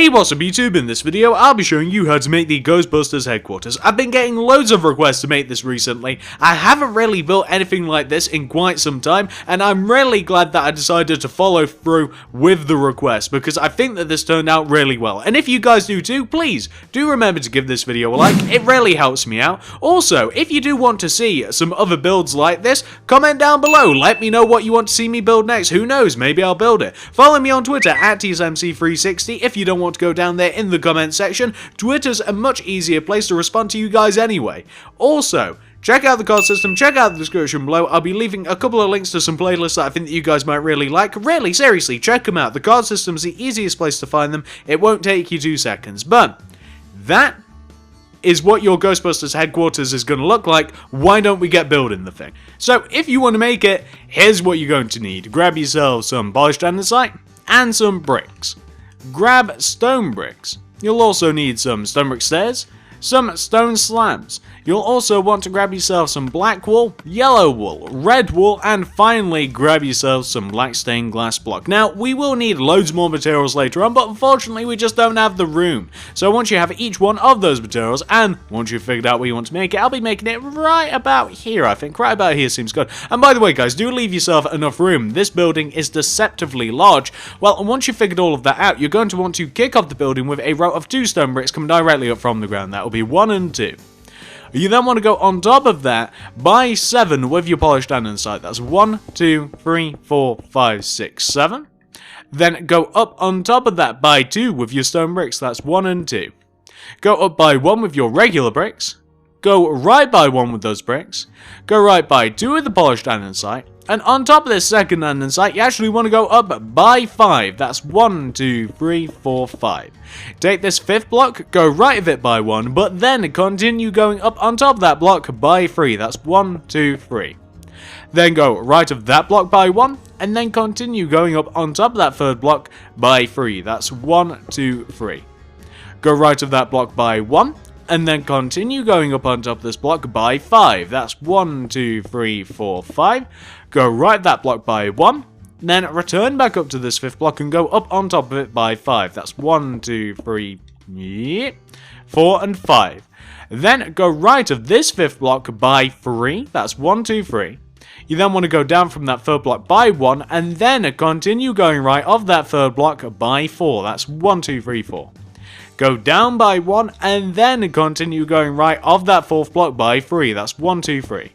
Hey, what's up YouTube? In this video, I'll be showing you how to make the Ghostbusters headquarters. I've been getting loads of requests to make this recently. I haven't really built anything like this in quite some time, and I'm really glad that I decided to follow through with the request, because I think that this turned out really well. And if you guys do too, please do remember to give this video a like, it really helps me out. Also, if you do want to see some other builds like this, comment down below, let me know what you want to see me build next. Who knows, maybe I'll build it. Follow me on Twitter at TSMC360 if you don't want to go down there in the comment section. Twitter's a much easier place to respond to you guys anyway. Also, check out the card system, check out the description below. I'll be leaving a couple of links to some playlists that I think that you guys might really like. Really, seriously, check them out. The card system's the easiest place to find them. It won't take you 2 seconds. But that is what your Ghostbusters headquarters is going to look like. Why don't we get building the thing? So, if you want to make it, here's what you're going to need. Grab yourself some polished andesite and some bricks. Grab stone bricks. You'll also need some stone brick stairs, some stone slabs. You'll also want to grab yourself some black wool, yellow wool, red wool, and finally grab yourself some black stained glass block. Now, we will need loads more materials later on, but unfortunately we just don't have the room. So once you have each one of those materials, and once you've figured out where you want to make it, I'll be making it right about here, I think. Right about here seems good. And by the way, guys, do leave yourself enough room. This building is deceptively large. Well, and once you've figured all of that out, you're going to want to kick off the building with a row of 2 stone bricks coming directly up from the ground. That will be 1 and 2. You then want to go on top of that by 7 with your polished andesite. That's 1, 2, 3, 4, 5, 6, 7. Then go up on top of that by 2 with your stone bricks. That's 1 and 2. Go up by 1 with your regular bricks. Go right by 1 with those bricks. Go right by 2 with the polished andesite. And on top of this second andesite, you actually want to go up by 5. That's 1, 2, 3, 4, 5. Take this 5th block, go right of it by 1, but then continue going up on top of that block by 3. That's 1, 2, 3. Then go right of that block by 1, and then continue going up on top of that 3rd block by 3. That's 1, 2, 3. Go right of that block by 1. And then continue going up on top of this block by 5. That's 1, 2, 3, 4, 5. Go right that block by 1. Then return back up to this 5th block and go up on top of it by 5. That's 1, 2, 3, 4, and 5. Then go right of this 5th block by 3. That's 1, 2, 3. You then want to go down from that 3rd block by 1. And then continue going right of that 3rd block by 4. That's 1, 2, 3, 4. Go down by 1 and then continue going right of that 4th block by 3. That's 1, 2, 3.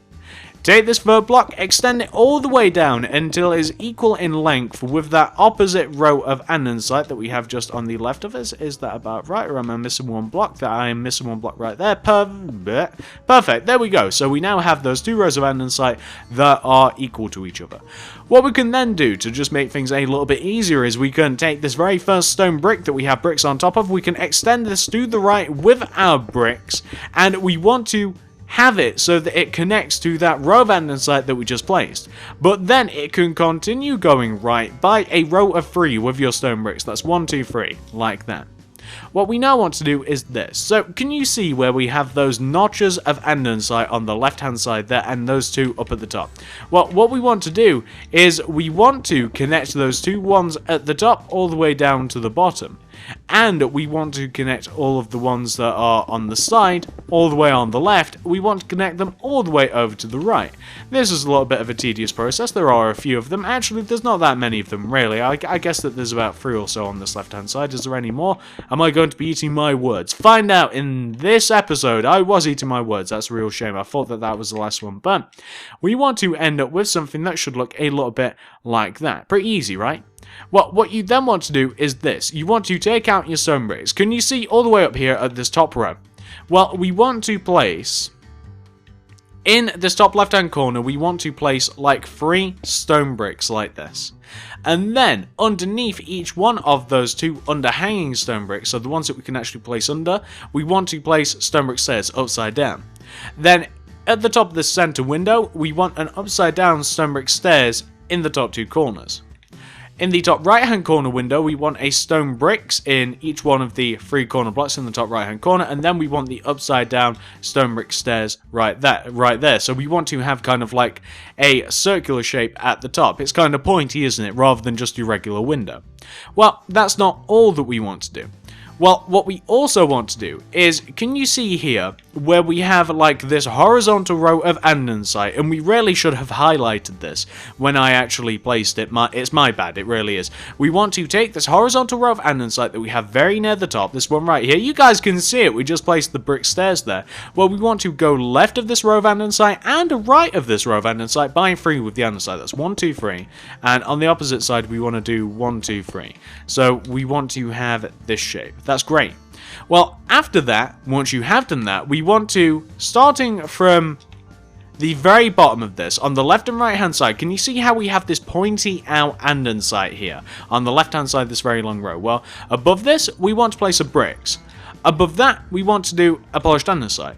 Take this 3rd block, extend it all the way down until it is equal in length with that opposite row of andesite that we have just on the left of us. Is that about right, or am I missing one block? I am missing one block right there. Perfect, there we go. So we now have those 2 rows of andesite that are equal to each other. What we can then do to just make things a little bit easier is we can take this very first stone brick that we have bricks on top of, we can extend this to the right with our bricks, and we want to have it so that it connects to that row of andesite that we just placed. But then it can continue going right by a row of 3 with your stone bricks. That's 1, 2, 3, like that. What we now want to do is this. So can you see where we have those notches of andesite on the left hand side there and those 2 up at the top? Well, what we want to do is we want to connect those 2 ones at the top all the way down to the bottom. And we want to connect all of the ones that are on the side all the way on the left. We want to connect them all the way over to the right. This is a little bit of a tedious process. There are a few of them. Actually, there's not that many of them, really. I guess that there's about 3 or so on this left-hand side. Is there any more? Am I going to be eating my words? Find out in this episode. I was eating my words. That's a real shame. I thought that that was the last one. But we want to end up with something that should look a little bit like that. Pretty easy, right? Well, what you then want to do is this. You want to take out your stone bricks. Can you see all the way up here at this top row? Well, we want to place, in this top left hand corner, we want to place like 3 stone bricks like this. And then underneath each one of those 2 underhanging stone bricks, so the ones that we can actually place under, we want to place stone brick stairs upside down. Then at the top of the center window, we want an upside down stone brick stairs in the top 2 corners. In the top right hand corner window, we want a stone bricks in each one of the 3 corner blocks in the top right hand corner, and then we want the upside down stone brick stairs right there. So we want to have kind of like a circular shape at the top. It's kind of pointy, isn't it, rather than just your regular window. Well, that's not all that we want to do. Well, what we also want to do is, can you see here where we have like this horizontal row of andesite, and we really should have highlighted this when I actually placed it. It's my bad, it really is. We want to take this horizontal row of andesite that we have very near the top, this one right here. You guys can see it, we just placed the brick stairs there. Well, we want to go left of this row of andesite and right of this row of andesite by 3 with the andesite. That's 1, 2, 3. And on the opposite side, we want to do 1, 2, 3. So we want to have this shape. That's great. Well, after that, once you have done that, we want to, starting from the very bottom of this, on the left and right hand side, can you see how we have this pointy out andesite here? On the left hand side, this very long row. Well, above this, we want to place a bricks. Above that, we want to do a polished andesite.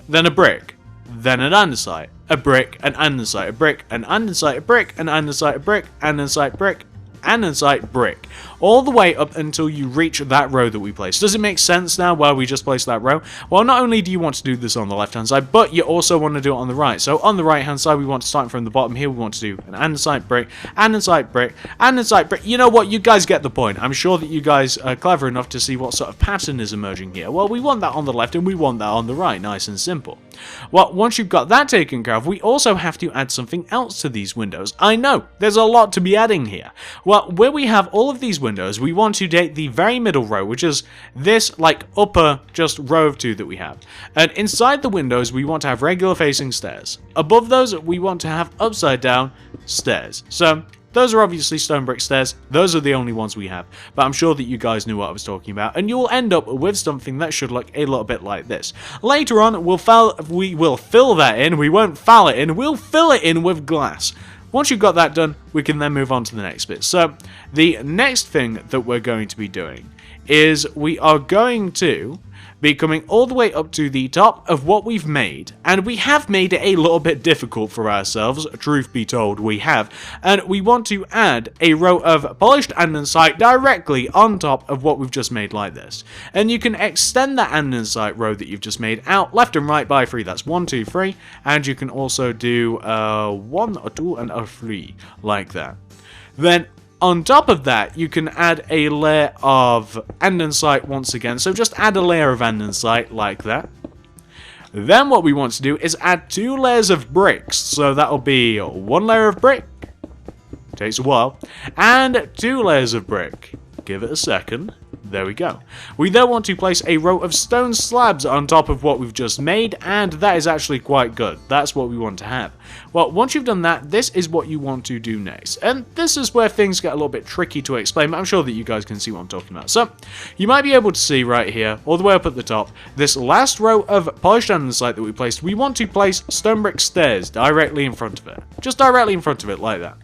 Then a brick. Then an andesite. A brick, an andesite, a brick, an andesite, a brick, an andesite, a brick, andesite, brick, andesite, brick. All the way up until you reach that row that we placed. Does it make sense now why we just placed that row? Well, not only do you want to do this on the left hand side, but you also want to do it on the right. So on the right hand side, we want to start from the bottom here. We want to do an andesite brick, andesite brick, andesite brick. You know what? You guys get the point. I'm sure that you guys are clever enough to see what sort of pattern is emerging here. Well, we want that on the left and we want that on the right. Nice and simple. Well, once you've got that taken care of, we also have to add something else to these windows. I know, there's a lot to be adding here. Well, where we have all of these windows, we want to take the very middle row, which is this like upper just row of 2 that we have. And inside the windows, we want to have regular facing stairs. Above those, we want to have upside down stairs. So those are obviously stone brick stairs. Those are the only ones we have. But I'm sure that you guys knew what I was talking about. And you will end up with something that should look a little bit like this. Later on, we will fill that in. We won't foul it in. We'll fill it in with glass. Once you've got that done, we can then move on to the next bit. So the next thing that we're going to be doing is we are going to be coming all the way up to the top of what we've made, and we have made it a little bit difficult for ourselves, truth be told, we have, and we want to add a row of polished andesite directly on top of what we've just made like this. And you can extend that andesite row that you've just made out left and right by 3, that's 1, 2, 3, and you can also do 1, 2, and 3, like that. Then on top of that, you can add a layer of andesite once again. So just add a layer of andesite like that. Then what we want to do is add 2 layers of bricks. So that'll be 1 layer of brick. Takes a while. And 2 layers of brick. Give it a second. There we go. We then want to place a row of stone slabs on top of what we've just made, and that is actually quite good. That's what we want to have. Well, once you've done that, this is what you want to do next. And this is where things get a little bit tricky to explain, but I'm sure that you guys can see what I'm talking about. So, you might be able to see right here, all the way up at the top, this last row of polished andesite that we placed, we want to place stone brick stairs directly in front of it. Just directly in front of it, like that.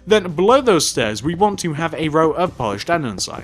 Then, below those stairs, we want to have a row of polished andesite.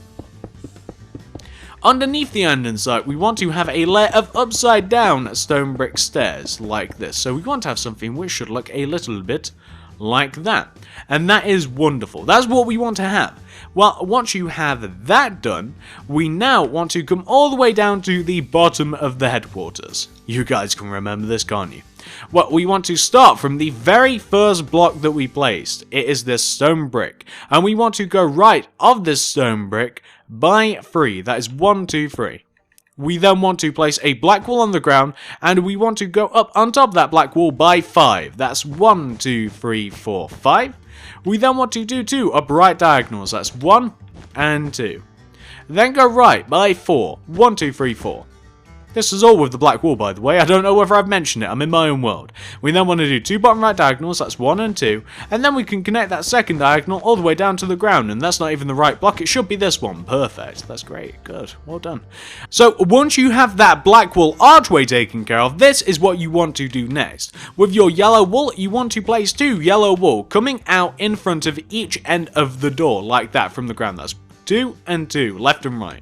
Underneath the andesite, we want to have a layer of upside down stone brick stairs, like this. So we want to have something which should look a little bit like that. And that is wonderful. That's what we want to have. Well, once you have that done, we now want to come all the way down to the bottom of the headquarters. You guys can remember this, can't you? Well, we want to start from the very first block that we placed. It is this stone brick. And we want to go right of this stone brick by 3. That is 1, 2, 3. We then want to place a black wall on the ground, and we want to go up on top of that black wall by 5. That's 1, 2, 3, 4, 5. We then want to do 2 upright diagonals. That's 1 and 2. Then go right by 4. 1, 2, 3, 4. This is all with the black wall, by the way. I don't know whether I've mentioned it. I'm in my own world. We then want to do 2 bottom right diagonals. That's 1 and 2. And then we can connect that second diagonal all the way down to the ground. And that's not even the right block. It should be this one. Perfect. That's great. Good. Well done. So once you have that black wall archway taken care of, this is what you want to do next. With your yellow wool, you want to place 2 yellow wool coming out in front of each end of the door, like that from the ground. That's 2 and 2, left and right.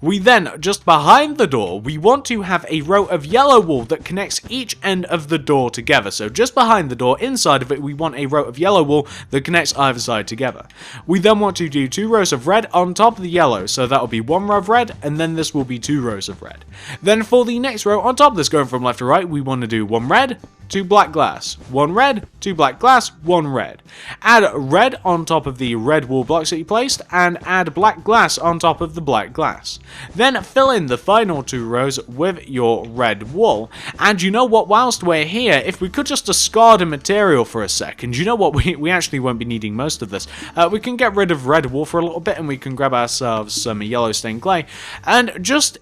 We then, just behind the door, we want to have a row of yellow wool that connects each end of the door together. So just behind the door, inside of it, we want a row of yellow wool that connects either side together. We then want to do 2 rows of red on top of the yellow. So that will be 1 row of red, and then this will be 2 rows of red. Then for the next row, on top of this, going from left to right, we want to do 1 red, 2 black glass, 1 red, 2 black glass, 1 red. Add red on top of the red wool blocks that you placed, and add black glass on top of the black glass. glass. Then fill in the final 2 rows with your red wool. And you know what, whilst we're here, if we could just discard a material for a second, you know what, we actually won't be needing most of this. We can get rid of red wool for a little bit, and we can grab ourselves some yellow stained clay, and just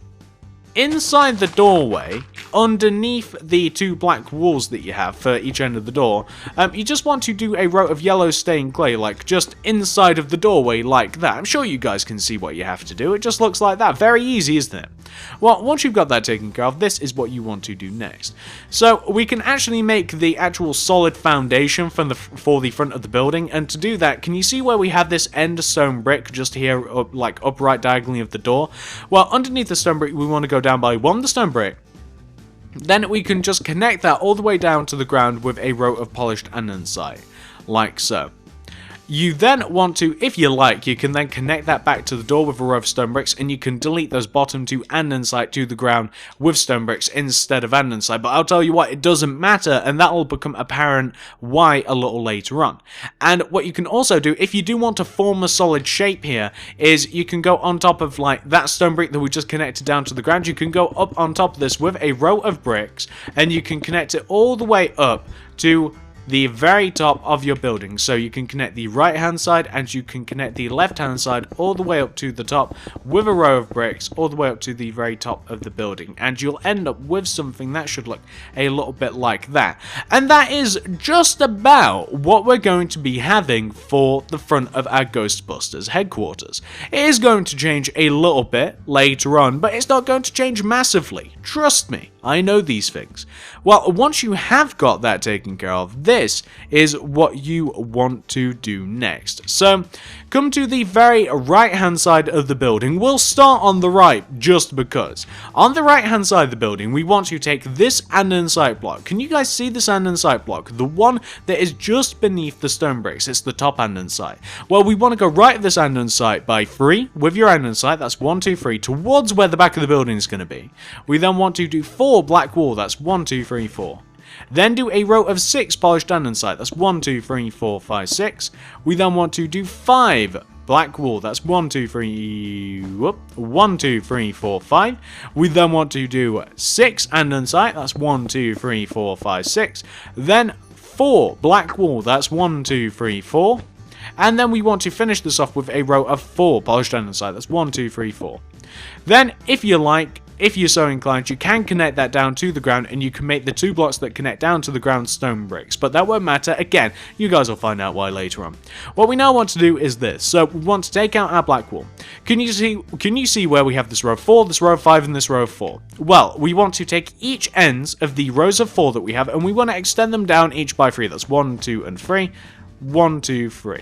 inside the doorway, underneath the 2 black walls that you have for each end of the door, you just want to do a row of yellow stained clay, like just inside of the doorway like that. I'm sure you guys can see what you have to do. It just looks like that. Very easy, isn't it? Well, once you've got that taken care of, this is what you want to do next. So we can actually make the actual solid foundation for the front of the building, and to do that, can you see where we have this end stone brick just here, like upright diagonally of the door? Well, underneath the stone brick, we want to go down by 1 the stone brick. Then we can just connect that all the way down to the ground with a row of polished andesite, like so. You then want to, if you like, you can then connect that back to the door with a row of stone bricks, and you can delete those bottom 2 andesite to the ground with stone bricks instead of andesite. But I'll tell you what, it doesn't matter, and that will become apparent why a little later on. And what you can also do, if you do want to form a solid shape here, is you can go on top of like that stone brick that we just connected down to the ground. You can go up on top of this with a row of bricks, and you can connect it all the way up to the very top of your building. So you can connect the right hand side and you can connect the left hand side all the way up to the top with a row of bricks all the way up to the very top of the building, and you'll end up with something that should look a little bit like that. And that is just about what we're going to be having for the front of our Ghostbusters headquarters. It is going to change a little bit later on, but it's not going to change massively. Trust me, I know these things. Well, once you have got that taken care of, this is what you want to do next. So, come to the very right hand side of the building. We'll start on the right just because. On the right hand side of the building, we want to take this andesite block. Can you guys see this andesite block? The one that is just beneath the stone bricks. It's the top andesite. Well, we want to go right of this andesite by 3 with your andesite. That's 1, 2, 3 towards where the back of the building is going to be. We then want to do 4 black wool. That's 1, 2, 3, 4. Then do a row of 6 polished andesite. That's 1, 2, 3, 4, 5, 6. We then want to do 5 black wool. That's 1, 2, 3, 1, 2, 3, 4, 5. We then want to do 6 andesite. That's 1, 2, 3, 4, 5, 6. Then 4 black wool. That's 1, 2, 3, 4. And then we want to finish this off with a row of 4 polished andesite. That's 1, 2, 3, 4. Then, if you like, if you're so inclined, you can connect that down to the ground, and you can make the 2 blocks that connect down to the ground stone bricks, but that won't matter. Again, you guys will find out why later on. What we now want to do is this. So we want to take out our black wool. Can you see where we have this row of 4, this row of 5, and this row of 4? Well, we want to take each ends of the rows of 4 that we have, and we want to extend them down each by 3. That's 1, 2, and 3. 1, 2, 3.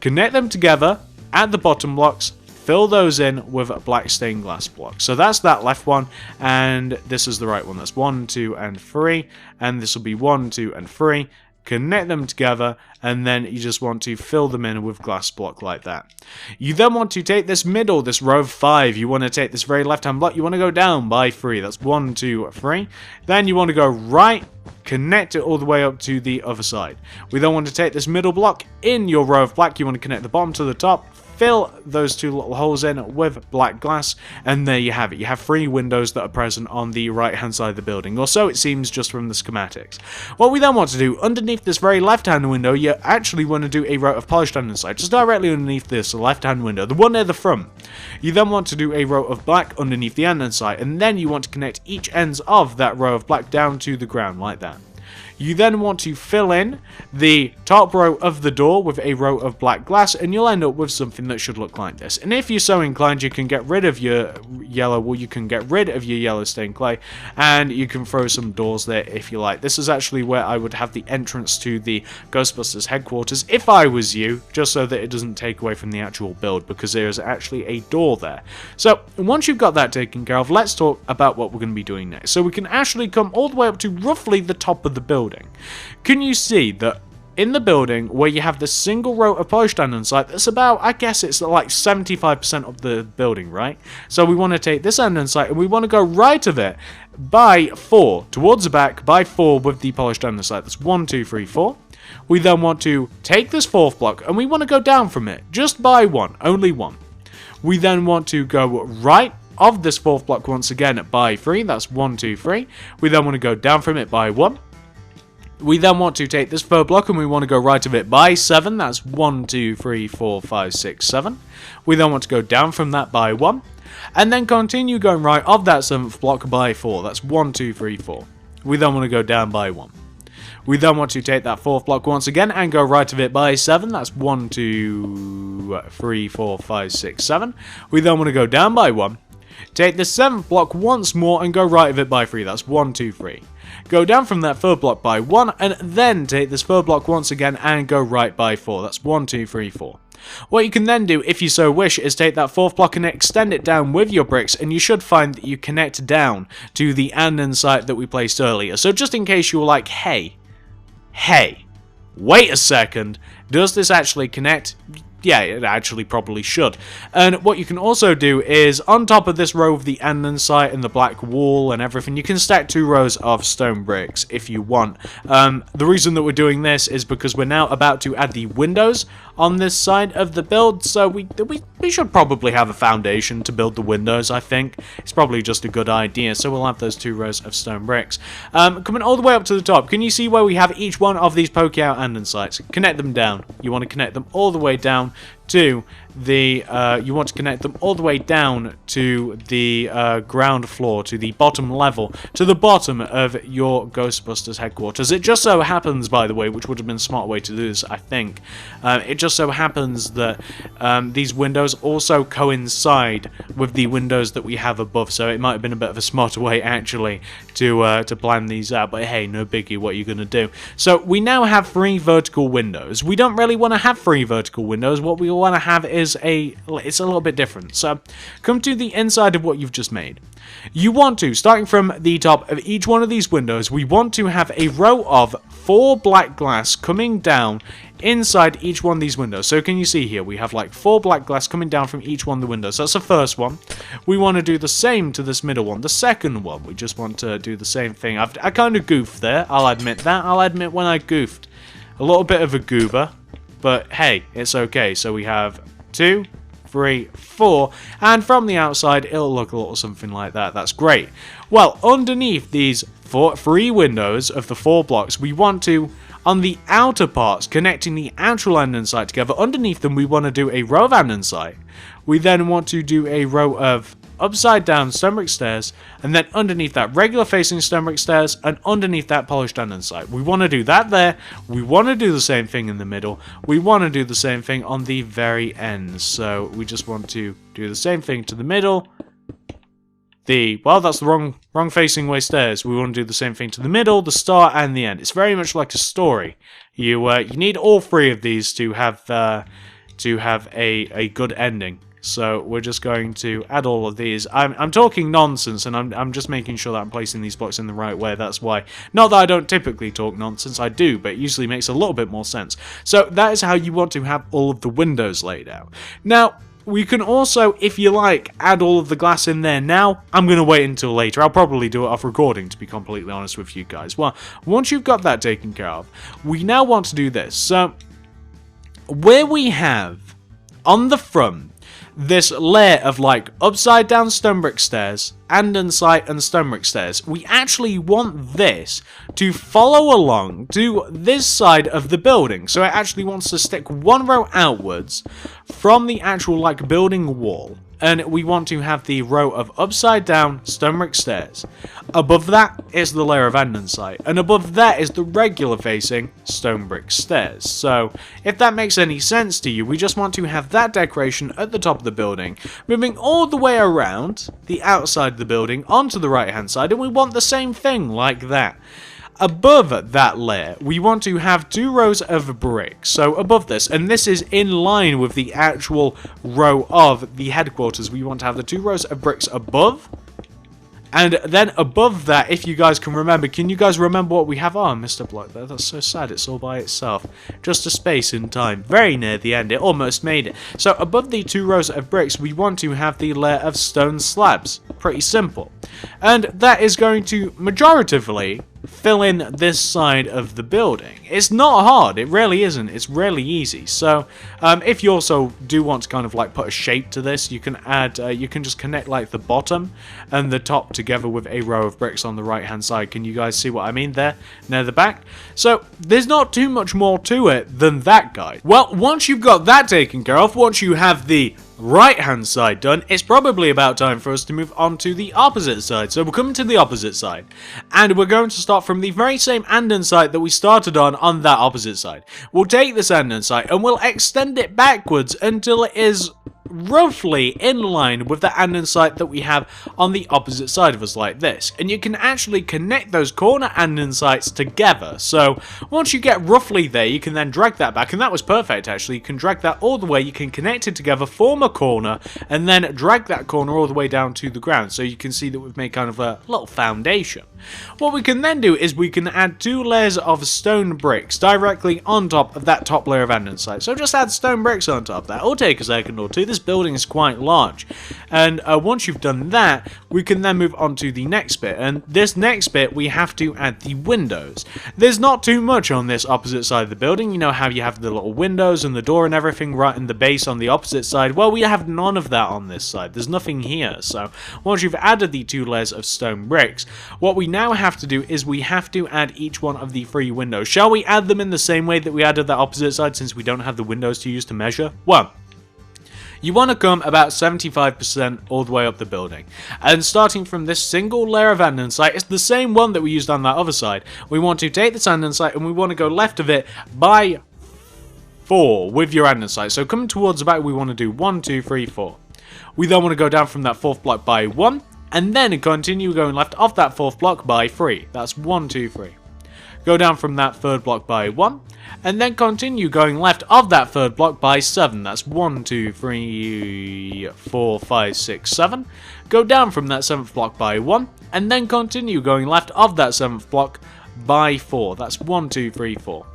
Connect them together at the bottom blocks. Fill those in with a black stained glass block. So that's that left one, and this is the right one. That's 1, 2, and 3, and this will be 1, 2, and 3. Connect them together, and then you just want to fill them in with glass block like that. You then want to take this middle, this row of 5, you want to take this very left hand block, you want to go down by 3. That's 1, 2, 3. Then you want to go right, connect it all the way up to the other side. We then want to take this middle block in your row of black, you want to connect the bottom to the top, fill those 2 little holes in with black glass, and there you have it. You have 3 windows that are present on the right hand side of the building, or so it seems just from the schematics. What we then want to do, underneath this very left hand window, you actually want to do a row of polished andesite, just directly underneath this left hand window, the one near the front. You then want to do a row of black underneath the andesite, and then you want to connect each ends of that row of black down to the ground like that. You then want to fill in the top row of the door with a row of black glass, and you'll end up with something that should look like this. And if you're so inclined, you can get rid of your yellow wool, you can get rid of your yellow stained clay, and you can throw some doors there if you like. This is actually where I would have the entrance to the Ghostbusters headquarters if I was you, just so that it doesn't take away from the actual build, because there is actually a door there. So once you've got that taken care of, let's talk about what we're going to be doing next. So we can actually come all the way up to roughly the top of the building. Can you see that in the building where you have this single row of polished andesite, that's about, I guess it's like 75% of the building, right? So we want to take this andesite and we want to go right of it by 4, towards the back by 4 with the polished andesite. That's 1, 2, 3, 4. We then want to take this 4th block and we want to go down from it, just by 1, only 1. We then want to go right of this 4th block once again by 3. That's 1, 2, 3. We then want to go down from it by 1. We then want to take this 3rd block and we want to go right of it by 7. That's 1, 2, 3, 4, 5, 6, 7. We then want to go down from that by 1. And then continue going right of that 7th block by 4. That's 1, 2, 3, 4. We then want to go down by 1. We then want to take that 4th block once again and go right of it by 7. That's 1, 2, 3, 4, 5, 6, 7. We then want to go down by 1. Take the 7th block once more and go right of it by 3. That's 1, 2, 3. Go down from that 3rd block by 1 and then take this 3rd block once again and go right by 4. That's 1, 2, 3, 4. What you can then do, if you so wish, is take that 4th block and extend it down with your bricks, and you should find that you connect down to the anden site that we placed earlier. So just in case you were like, hey, wait a second, does this actually connect? Yeah, it actually probably should. And what you can also do is, on top of this row of the anden site and the black wall and everything, you can stack 2 rows of stone bricks if you want. The reason that we're doing this is because we're now about to add the windows on this side of the build, so we should probably have a foundation to build the windows, I think. It's probably just a good idea, so we'll have those 2 rows of stone bricks. Coming all the way up to the top, can you see where we have each one of these poke out anden sites? Connect them down. You want to connect them all the way down to the ground floor, to the bottom level, to the bottom of your Ghostbusters headquarters. It just so happens, by the way, which would have been a smart way to do this, I think, it just so happens that these windows also coincide with the windows that we have above, so it might have been a bit of a smarter way, actually, to plan these out, but hey, no biggie, what are you going to do? So we now have 3 vertical windows. We don't really want to have 3 vertical windows. What we want to have is it's a little bit different. So come to the inside of what you've just made. You want to, starting from the top of each one of these windows, we want to have a row of 4 black glass coming down inside each one of these windows. So can you see here, we have like 4 black glass coming down from each one of the windows. That's the first one. We want to do the same to this middle one. The second one, we just want to do the same thing. I kind of goofed there, I'll admit that. I'll admit when I goofed. A little bit of a goober, but hey, it's okay. So we have 2, 3, 4, and from the outside it'll look a little something like that. That's great. Well, underneath these 3 windows of the 4 blocks, we want to, on the outer parts connecting the actual andesite together, underneath them we want to do a row of andesite. We then want to do a row of upside down stone brick stairs, and then underneath that regular facing stone brick stairs, and underneath that polished andesite. We want to do that there. We want to do the same thing in the middle. We want to do the same thing on the very end. So we just want to do the same thing to the middle. Well, that's the wrong facing way stairs. We want to do the same thing to the middle, the start, and the end. It's very much like a story. You need all 3 of these to have a good ending. So we're just going to add all of these. I'm talking nonsense, and I'm just making sure that I'm placing these blocks in the right way. That's why. Not that I don't typically talk nonsense, I do, but it usually makes a little bit more sense. So that is how you want to have all of the windows laid out. Now, we can also, if you like, add all of the glass in there now. I'm going to wait until later. I'll probably do it off recording, to be completely honest with you guys. Well, once you've got that taken care of, we now want to do this. So, where we have, on the front, this layer of like upside down stone brick stairs, andesite and stone brick stairs, we actually want this to follow along to this side of the building. So it actually wants to stick 1 row outwards from the actual like building wall. And we want to have the row of upside down stone brick stairs. Above that is the layer of andesite, and above that is the regular facing stone brick stairs. So if that makes any sense to you, we just want to have that decoration at the top of the building, moving all the way around the outside of the building onto the right hand side, and we want the same thing like that. Above that layer, we want to have 2 rows of bricks. So above this, and this is in line with the actual row of the headquarters, we want to have the 2 rows of bricks above. And then above that, if you guys can remember, can you guys remember what we have? Oh, I missed a block there. That's so sad. It's all by itself. Just a space in time. Very near the end. It almost made it. So above the 2 rows of bricks, we want to have the layer of stone slabs. Pretty simple. And that is going to majoritively fill in this side of the building. It's not hard, it really isn't, it's really easy. So if you also do want to kind of like put a shape to this, you can add, you can just connect like the bottom and the top together with a row of bricks on the right hand side. Can you guys see what I mean there, near the back? So there's not too much more to it than that, guys. Well, once you've got that taken care of, once you have the right hand side done, it's probably about time for us to move on to the opposite side. So we're coming to the opposite side, and we're going to start from the very same andesite that we started on that opposite side. We'll take this andesite and we'll extend it backwards until it is roughly in line with the andesite that we have on the opposite side of us, like this. And you can actually connect those corner andesites together. So once you get roughly there, you can then drag that back, and that was perfect actually. You can drag that all the way, you can connect it together, form a corner, and then drag that corner all the way down to the ground. So you can see that we've made kind of a little foundation. What we can then do is we can add 2 layers of stone bricks directly on top of that top layer of andesite. So just add stone bricks on top of that. It'll take a second or two. This building is quite large, and once you've done that, we can then move on to the next bit. And this next bit, we have to add the windows. There's not too much on this opposite side of the building. You know how you have the little windows and the door and everything right in the base on the opposite side? Well, we have none of that on this side. There's nothing here. So once you've added the 2 layers of stone bricks, what we now have to do is we have to add each one of the 3 windows. Shall we add them in the same way that we added that opposite side, since we don't have the windows to use to measure? Well, you want to come about 75% all the way up the building. And starting from this single layer of andesite, it's the same one that we used on that other side. We want to take this andesite and we want to go left of it by 4 with your andesite. So coming towards the back, we want to do 1, 2, 3, 4. We then want to go down from that 4th block by 1, and then continue going left off that 4th block by 3. That's 1, 2, 3. Go down from that 3rd block by 1, and then continue going left of that 3rd block by 7. That's 1, 2, 3, 4, 5, 6, 7. Go down from that 7th block by 1, and then continue going left of that 7th block by 4. That's 1, 2, 3, 4.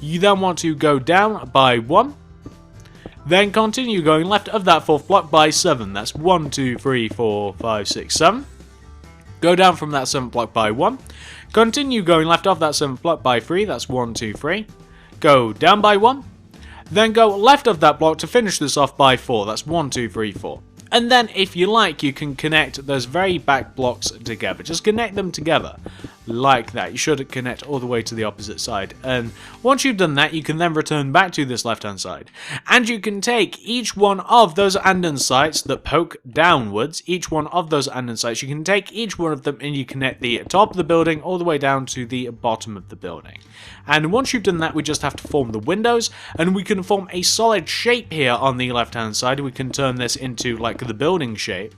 You then want to go down by 1, then continue going left of that 4th block by 7. That's 1, 2, 3, 4, 5, 6, 7. Go down from that 7th block by 1. Continue going left of that 7th block by 3. That's 1, 2, 3. Go down by 1. Then go left of that block to finish this off by 4. That's 1, 2, 3, 4. And then, if you like, you can connect those very back blocks together. Just connect them together like that. You should connect all the way to the opposite side. And once you've done that, you can then return back to this left-hand side. And you can take each one of those andesites that poke downwards, each one of those andesites, you can take each one of them and you connect the top of the building all the way down to the bottom of the building. And once you've done that, we just have to form the windows, and we can form a solid shape here on the left-hand side. We can turn this into like the building shape,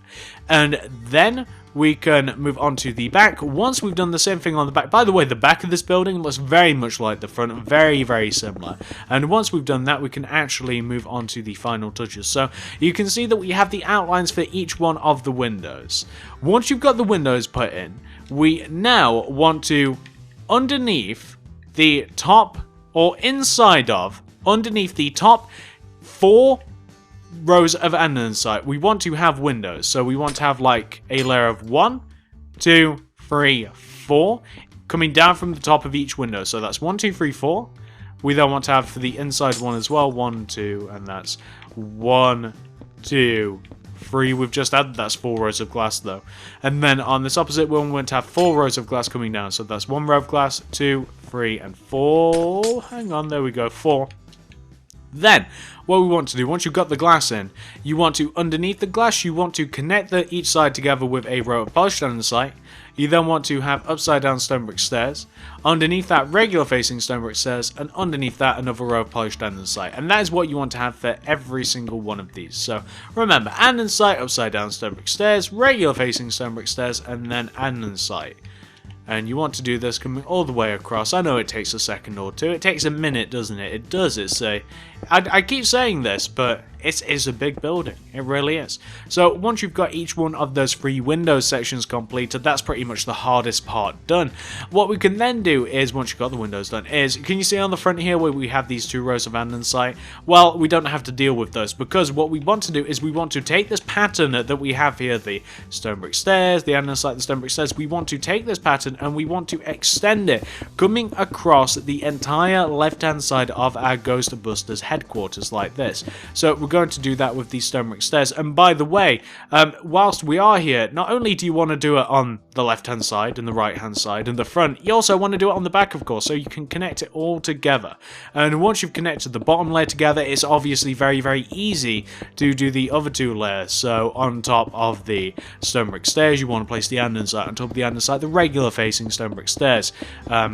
and then we can move on to the back. Once we've done the same thing on the back, by the way, the back of this building looks very much like the front, very, very similar. And once we've done that, we can actually move on to the final touches. So you can see that we have the outlines for each one of the windows. Once you've got the windows put in, we now want to, underneath the top, or inside of, underneath the top 4 rows of andesite, we want to have windows. So we want to have like a layer of 1, 2, 3, 4 coming down from the top of each window. So that's 1, 2, 3, 4. We then want to have for the inside one as well, 1, 2, and that's 1, 2, 3. We've just added, that's 4 rows of glass though. And then on this opposite one, we want to have 4 rows of glass coming down. So that's 1 row of glass, 2, 3, and 4. Hang on, there we go, 4. Then, what we want to do, once you've got the glass in, you want to, underneath the glass, you want to connect each side together with a row of polished andesite. You then want to have upside down stone brick stairs. Underneath that, regular facing stone brick stairs, and underneath that, another row of polished andesite. And that is what you want to have for every single one of these. So remember, andesite, upside down stone brick stairs, regular facing stone brick stairs, and then andesite. And you want to do this coming all the way across. I know it takes a second or two. It takes a minute, doesn't it? It does, I keep saying this, but It is a big building, it really is. So once you've got each one of those 3 window sections completed, that's pretty much the hardest part done. What we can then do is, once you've got the windows done, is, can you see on the front here where we have these 2 rows of andesite? Well, we don't have to deal with those, because what we want to do is we want to take this pattern that we have here, the stone brick stairs, the andesite, the stone brick stairs, we want to take this pattern and we want to extend it, coming across the entire left-hand side of our Ghostbusters headquarters like this. So we're going to do that with these stone brick stairs. And by the way, whilst we are here, not only do you want to do it on the left-hand side and the right-hand side and the front, you also want to do it on the back, of course, so you can connect it all together. And once you've connected the bottom layer together, it's obviously very, very easy to do the other 2 layers. So on top of the stone brick stairs, you want to place the andesite. On top of the andesite, the regular facing stone brick stairs.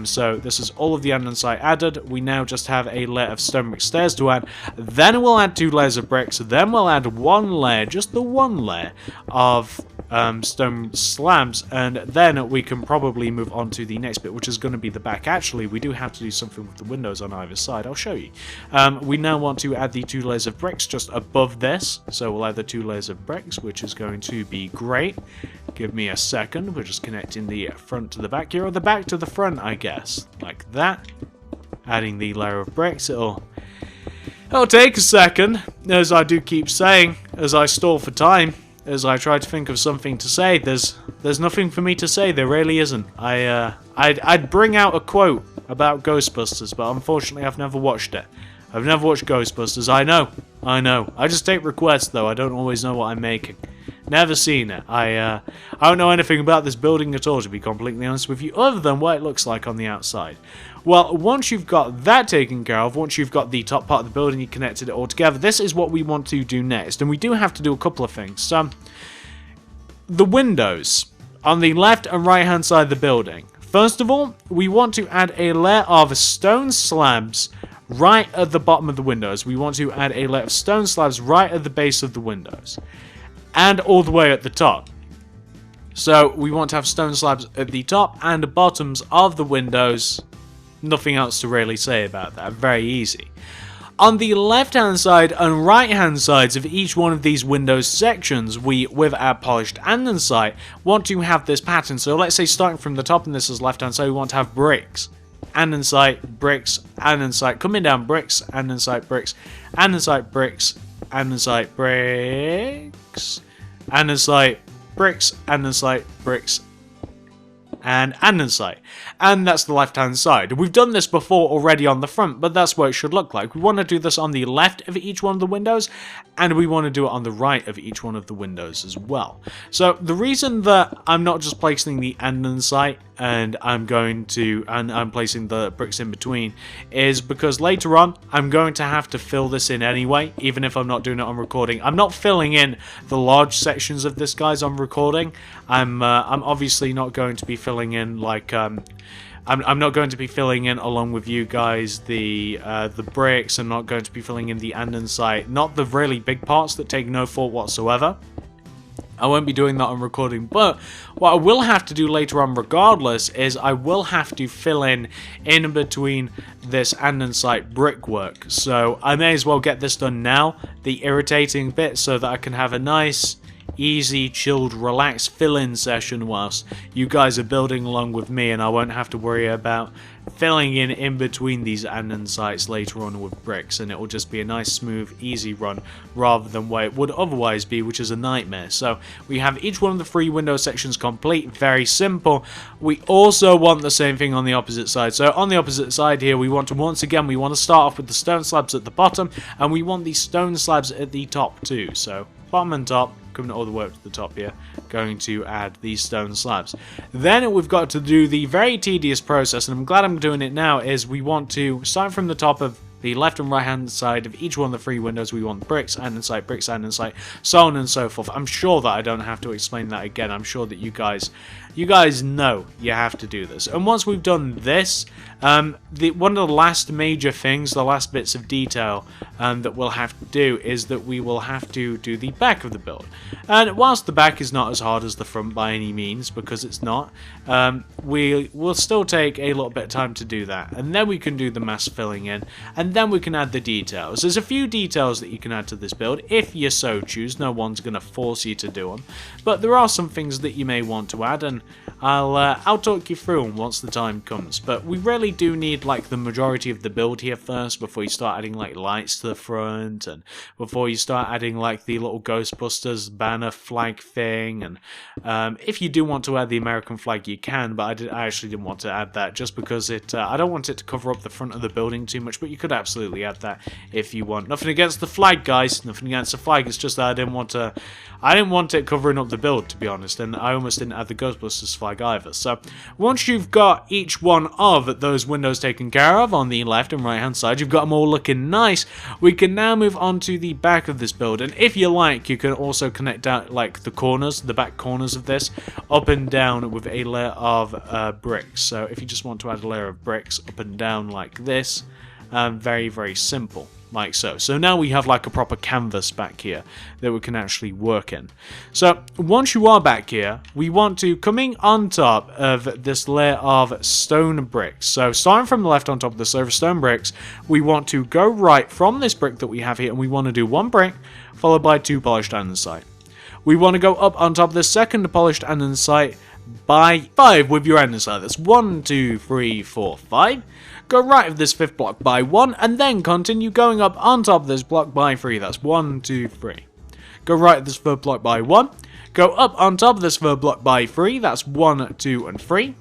So this is all of the andesite added. We now just have a layer of stone brick stairs to add. Then we'll add 2 layers of bricks. Then we'll add 1 layer, just the 1 layer of stone slabs, and then we can probably move on to the next bit, which is going to be the back. Actually, we do have to do something with the windows on either side. I'll show you. We now want to add the 2 layers of bricks just above this, so we'll add the 2 layers of bricks, which is going to be great. Give me a second. We're just connecting the front to the back here, or the back to the front, I guess, like that. Adding the layer of bricks. It'll take a second, as I do keep saying, as I stall for time, as I try to think of something to say. There's nothing for me to say. There really isn't. I'd bring out a quote about Ghostbusters, but unfortunately I've never watched it. I've never watched Ghostbusters. I know. I just take requests though. I don't always know what I'm making. Never seen it. I don't know anything about this building at all, to be completely honest with you, other than what it looks like on the outside. Well, once you've got that taken care of, once you've got the top part of the building, you connected it all together, this is what we want to do next. And we do have to do a couple of things. The windows on the left and right hand side of the building. First of all, we want to add a layer of stone slabs right at the bottom of the windows. We want to add a layer of stone slabs right at the base of the windows. And all the way at the top. So we want to have stone slabs at the top and the bottoms of the windows. Nothing else to really say about that. Very easy. On the left hand side and right hand sides of each one of these windows sections, we, with our polished andesite, want to have this pattern. So let's say starting from the top, and this is left hand side, we want to have bricks, andesite, bricks, andesite, coming down bricks, andesite, bricks, andesite, bricks, andesite, bricks, andesite, bricks, andesite, bricks, and andesite. And that's the left hand side. We've done this before already on the front, but that's what it should look like. We want to do this on the left of each one of the windows, and we want to do it on the right of each one of the windows as well. So the reason that I'm not just placing the andesite and I'm placing the bricks in between is because later on I'm going to have to fill this in anyway, even if I'm not doing it on recording. I'm not filling in the large sections of this, guys, on recording. I'm obviously not going to be filling in like I'm not going to be filling in along with you guys the bricks. I'm not going to be filling in the andesite, not the really big parts that take no thought whatsoever. I won't be doing that on recording, but what I will have to do later on regardless is I will have to fill in between this andesite brickwork. So I may as well get this done now, the irritating bit, so that I can have a nice, easy, chilled, relaxed fill-in session whilst you guys are building along with me, and I won't have to worry about filling in between these andesites later on with bricks, and it will just be a nice, smooth, easy run rather than what it would otherwise be, which is a nightmare. So we have each one of the 3 window sections complete. Very simple. We also want the same thing on the opposite side. So on the opposite side here, we want to start off with the stone slabs at the bottom, and we want these stone slabs at the top too. So bottom and top, coming all the way up to the top here, going to add these stone slabs. Then we've got to do the very tedious process, and I'm glad I'm doing it now, is we want to start from the top of the left and right hand side of each one of the 3 windows. We want bricks, andesite, so on and so forth. I'm sure that I don't have to explain that again. I'm sure that you guys know you have to do this. And once we've done this, one of the last major things, the last bits of detail that we'll have to do is that we will have to do the back of the build. And whilst the back is not as hard as the front by any means, because it's not, we will still take a little bit of time to do that. And then we can do the mass filling in. And and then we can add the details. There's a few details that you can add to this build if you so choose. No one's going to force you to do them, but there are some things that you may want to add, and I'll talk you through them once the time comes. But we really do need like the majority of the build here first before you start adding like lights to the front, and before you start adding like the little Ghostbusters banner flag thing. And if you do want to add the American flag, you can, but I actually didn't want to add that just because I don't want it to cover up the front of the building too much, but you could absolutely add that if you want. Nothing against the flag, guys, nothing against the flag. It's just that I didn't want it covering up the build, to be honest, and I almost didn't add the Ghostbusters flag either. So once you've got each one of those windows taken care of on the left and right hand side, you've got them all looking nice, we can now move on to the back of this build. And if you like, you can also connect out like the corners, the back corners of this, up and down with a layer of bricks. So if you just want to add a layer of bricks up and down like this, very, very simple, like so. So now we have like a proper canvas back here that we can actually work in. So once you are back here, we want to, coming on top of this layer of stone bricks, so starting from the left on top of this layer of stone bricks, we want to go right from this brick that we have here, and we want to do one brick followed by 2 polished andesite. We want to go up on top of the second polished andesite by 5 with your andesite. That's 1, 2, 3, 4, 5. Go right of this 5th block by 1, and then continue going up on top of this block by 3. That's 1, 2, 3. Go right of this 3rd block by 1. Go up on top of this 3rd block by 3. That's 1, 2, and 3.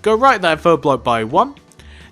Go right that 3rd block by 1.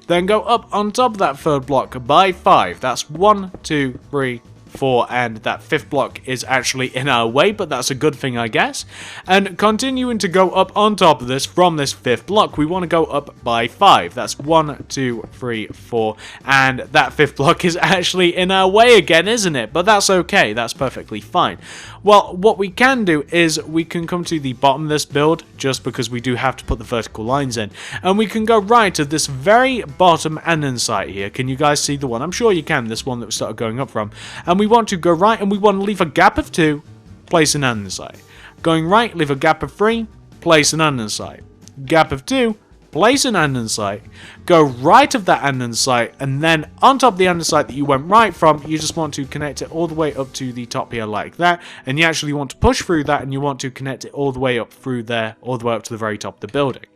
Then go up on top of that 3rd block by 5. That's 1, 2, 3, 4, and that 5th block is actually in our way, but that's a good thing, I guess. And continuing to go up on top of this from this 5th block, we want to go up by 5. That's 1, 2, 3, 4, and that 5th block is actually in our way again, isn't it? But that's okay, that's perfectly fine. Well, what we can do is we can come to the bottom of this build, just because we do have to put the vertical lines in, and we can go right to this very bottom andesite here. Can you guys see the one? I'm sure you can, this one that we started going up from. And we want to go right, and we want to leave a gap of 2, place an andesite. Going right, leave a gap of 3, place an andesite. Gap of 2, place an andesite. Go right of that andesite, and then on top of the andesite that you went right from, you just want to connect it all the way up to the top here like that, and you actually want to push through that, and you want to connect it all the way up through there, all the way up to the very top of the building.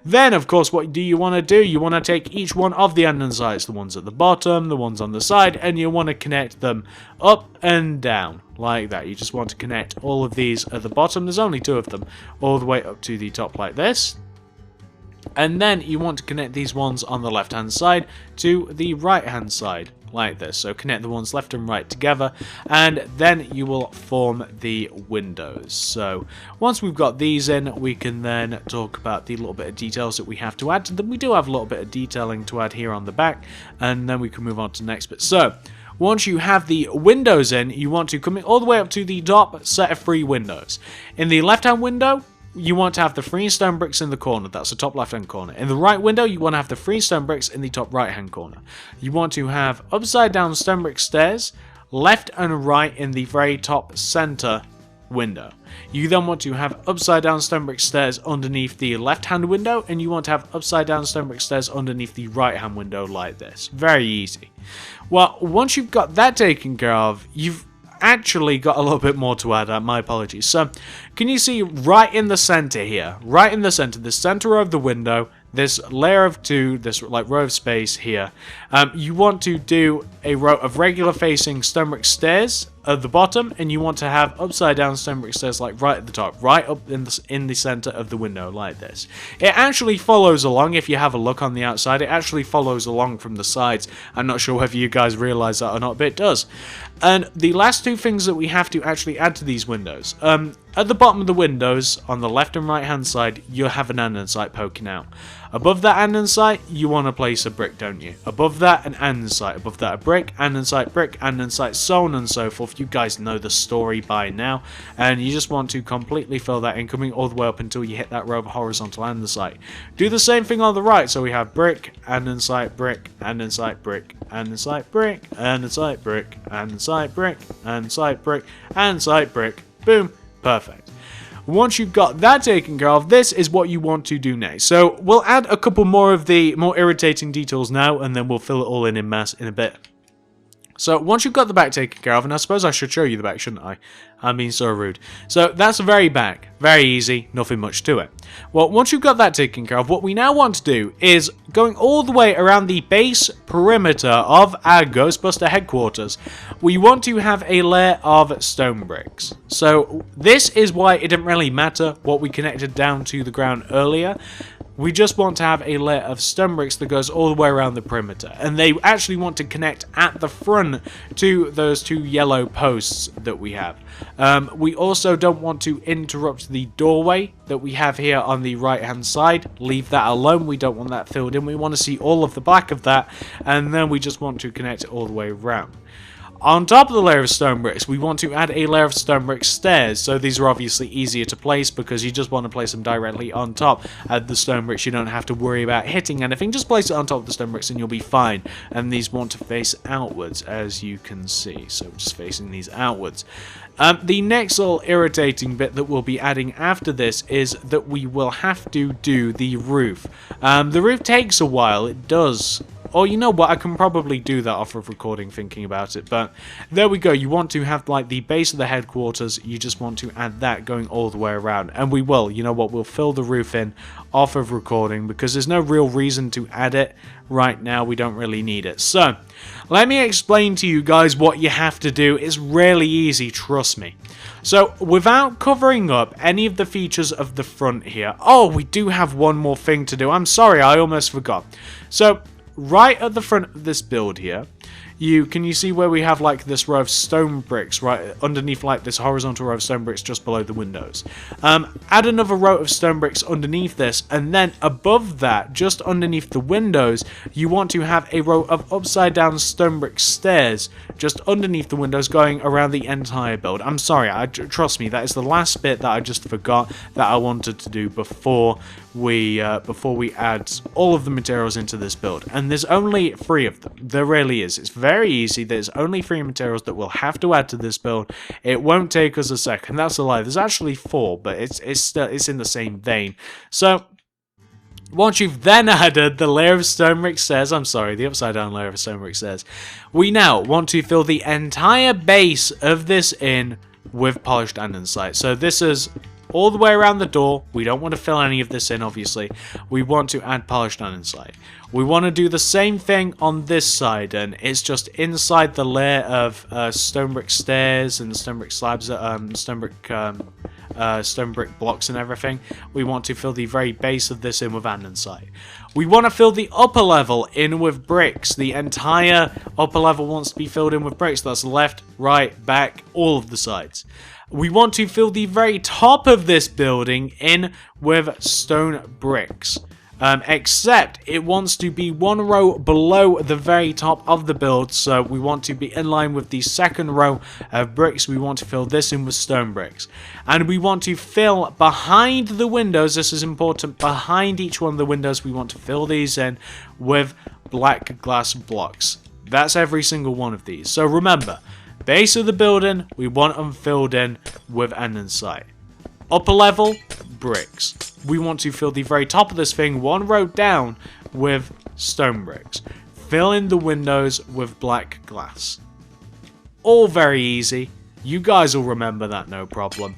Then, of course, what do? You want to take each one of the andesites, the ones at the bottom, the ones on the side, and you want to connect them up and down like that. You just want to connect all of these at the bottom, there's only 2 of them, all the way up to the top like this. And then you want to connect these ones on the left hand side to the right hand side like this. So connect the ones left and right together, and then you will form the windows. So once we've got these in, we can then talk about the little bit of details that we have to add to them. We do have a little bit of detailing to add here on the back, and then we can move on to the next bit. So once you have the windows in, you want to come all the way up to the top set of 3 windows. In the left hand window, you want to have the 3 stone bricks in the corner, that's the top left hand corner. In the right window, you want to have the 3 stone bricks in the top right hand corner. You want to have upside down stone brick stairs, left and right in the very top center window. You then want to have upside down stone brick stairs underneath the left hand window, and you want to have upside down stone brick stairs underneath the right hand window like this. Very easy. Well, once you've got that taken care of, you've actually got a little bit more to add. My apologies. So can you see right in the center here, right in the center of the window, this layer of 2, this like row of space here, you want to do a row of regular facing stone brick stairs at the bottom, and you want to have upside down stone brick stairs like right at the top, right up in the center of the window like this. It actually follows along. If you have a look on the outside, it actually follows along from the sides. I'm not sure whether you guys realize that or not, but it does. And the last 2 things that we have to actually add to these windows, at the bottom of the windows, on the left and right hand side, you'll have an andesite poking out. Above that andesite, you want to place a brick, don't you? Above that, an andesite. Above that, a brick, andesite, so on and so forth. You guys know the story by now, and you just want to completely fill that in, coming all the way up until you hit that row of horizontal andesite. Do the same thing on the right, so we have brick, andesite, brick, andesite, brick, andesite, brick, andesite, brick, andesite, brick, andesite, brick, andesite, brick. Boom. Perfect. Once you've got that taken care of, this is what you want to do next. So we'll add a couple more of the more irritating details now, and then we'll fill it all in mass in a bit. So once you've got the back taken care of, and I suppose I should show you the back, shouldn't I? I'm being so rude. So that's the very back. Very easy, nothing much to it. Well, once you've got that taken care of, what we now want to do is going all the way around the base perimeter of our Ghostbuster headquarters. We want to have a layer of stone bricks. So this is why it didn't really matter what we connected down to the ground earlier. We just want to have a layer of stone bricks that goes all the way around the perimeter. And they actually want to connect at the front to those two yellow posts that we have. We also don't want to interrupt the doorway that we have here on the right hand side. Leave that alone. We don't want that filled in. We want to see all of the back of that. And then we just want to connect it all the way around. On top of the layer of stone bricks, we want to add a layer of stone brick stairs. So these are obviously easier to place because you just want to place them directly on top of the stone bricks. You don't have to worry about hitting anything. Just place it on top of the stone bricks and you'll be fine. And these want to face outwards, as you can see. So just facing these outwards. The next little irritating bit that we'll be adding after this is that we will have to do the roof. The roof takes a while. It does. Or you know what, I can probably do that off of recording thinking about it, but there we go. You want to have like the base of the headquarters, you just want to add that going all the way around, and we will, you know what, we'll fill the roof in off of recording because there's no real reason to add it right now. We don't really need it. So let me explain to you guys what you have to do. It's really easy, trust me. So without covering up any of the features of the front here, oh, we do have one more thing to do. I'm sorry, I almost forgot. So right at the front of this build here, can you see where we have like this row of stone bricks right underneath, like this horizontal row of stone bricks just below the windows? Add another row of stone bricks underneath this, and then above that, just underneath the windows, you want to have a row of upside down stone brick stairs just underneath the windows going around the entire build. I'm sorry, trust me, that is the last bit that I just forgot that I wanted to do before we add all of the materials into this build. And there's only 3 of them. There really is. It's very easy. There's only 3 materials that we'll have to add to this build. It won't take us a second. That's a lie. There's actually 4, but it's in the same vein. So once you've then added the layer of stone brick stairs, I'm sorry, the upside down layer of stone brick stairs, we now want to fill the entire base of this in with polished andesite. So this is all the way around the door. We don't want to fill any of this in, obviously. We want to add polished andesite. We want to do the same thing on this side, and it's just inside the layer of stone brick stairs and stone brick slabs, stone brick blocks and everything. We want to fill the very base of this in with andesite. We want to fill the upper level in with bricks. The entire upper level wants to be filled in with bricks. That's left, right, back, all of the sides. We want to fill the very top of this building in with stone bricks. Except it wants to be 1 row below the very top of the build, so we want to be in line with the second row of bricks. We want to fill this in with stone bricks. And we want to fill behind the windows, this is important, behind each one of the windows, we want to fill these in with black glass blocks. That's every single one of these. So remember, base of the building, we want them filled in with andesite. Upper level, bricks. We want to fill the very top of this thing 1 row down with stone bricks. Fill in the windows with black glass. All very easy. You guys will remember that, no problem.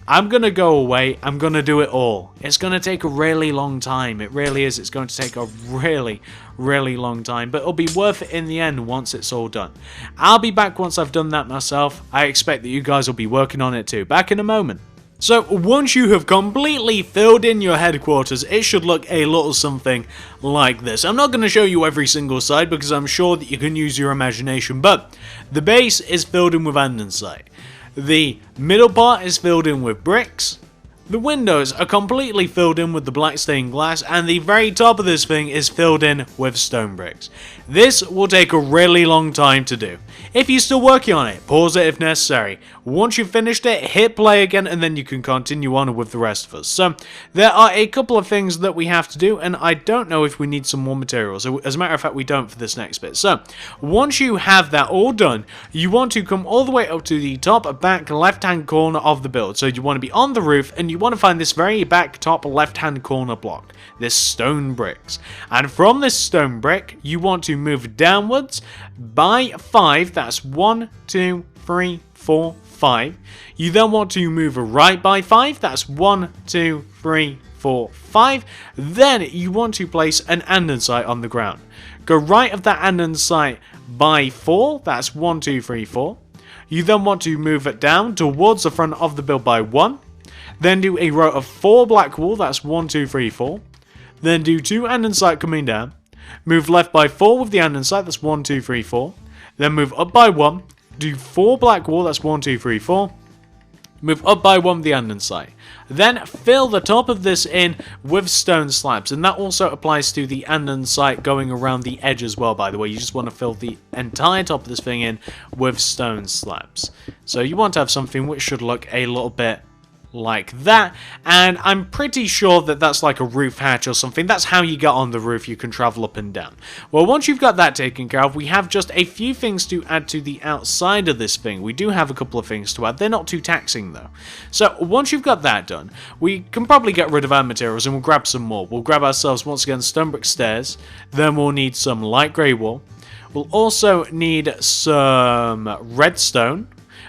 I'm going to go away. I'm going to do it all. It's going to take a really long time. It really is. It's going to take a really, really long time. But it'll be worth it in the end once it's all done. I'll be back once I've done that myself. I expect that you guys will be working on it too. Back in a moment. So once you have completely filled in your headquarters, it should look a little something like this. I'm not going to show you every single side because I'm sure that you can use your imagination, but the base is filled in with andesite. The middle part is filled in with bricks. The windows are completely filled in with the black stained glass, and the very top of this thing is filled in with stone bricks. This will take a really long time to do. If you're still working on it, pause it if necessary. Once you've finished it, hit play again, and then you can continue on with the rest of us. So, there are a couple of things that we have to do, and I don't know if we need some more materials. As a matter of fact, we don't for this next bit. So, once you have that all done, you want to come all the way up to the top back left-hand corner of the build. So, you want to be on the roof, and you want to find this very back top left-hand corner block, this stone bricks. And from this stone brick, you want to move downwards by 5. That's 1, 2, 3, 4, 5. You then want to move right by 5. That's 1, 2, 3, 4, 5. Then you want to place an andesite on the ground. Go right of that andesite by 4. That's 1, 2, 3, 4. You then want to move it down towards the front of the build by 1. Then do a row of 4 black wool. That's 1, 2, 3, 4. Then do 2 andesite coming down. Move left by 4 with the andesite. That's 1, 2, 3, 4. Then move up by 1. Do 4 black wool. That's 1, 2, 3, 4. Move up by 1 with the andesite. Then fill the top of this in with stone slabs, and that also applies to the andesite going around the edge as well, by the way. You just want to fill the entire top of this thing in with stone slabs. So you want to have something which should look a little bit like that, and I'm pretty sure that that's like a roof hatch or something. That's how you get on the roof. You can travel up and down. Well, once you've got that taken care of, we have just a few things to add to the outside of this thing. We do have a couple of things to add. They're not too taxing though. So once you've got that done, we can probably get rid of our materials and we'll grab some more. We'll grab ourselves once again stone brick stairs. Then we'll need some light grey wool. We'll also need some redstone.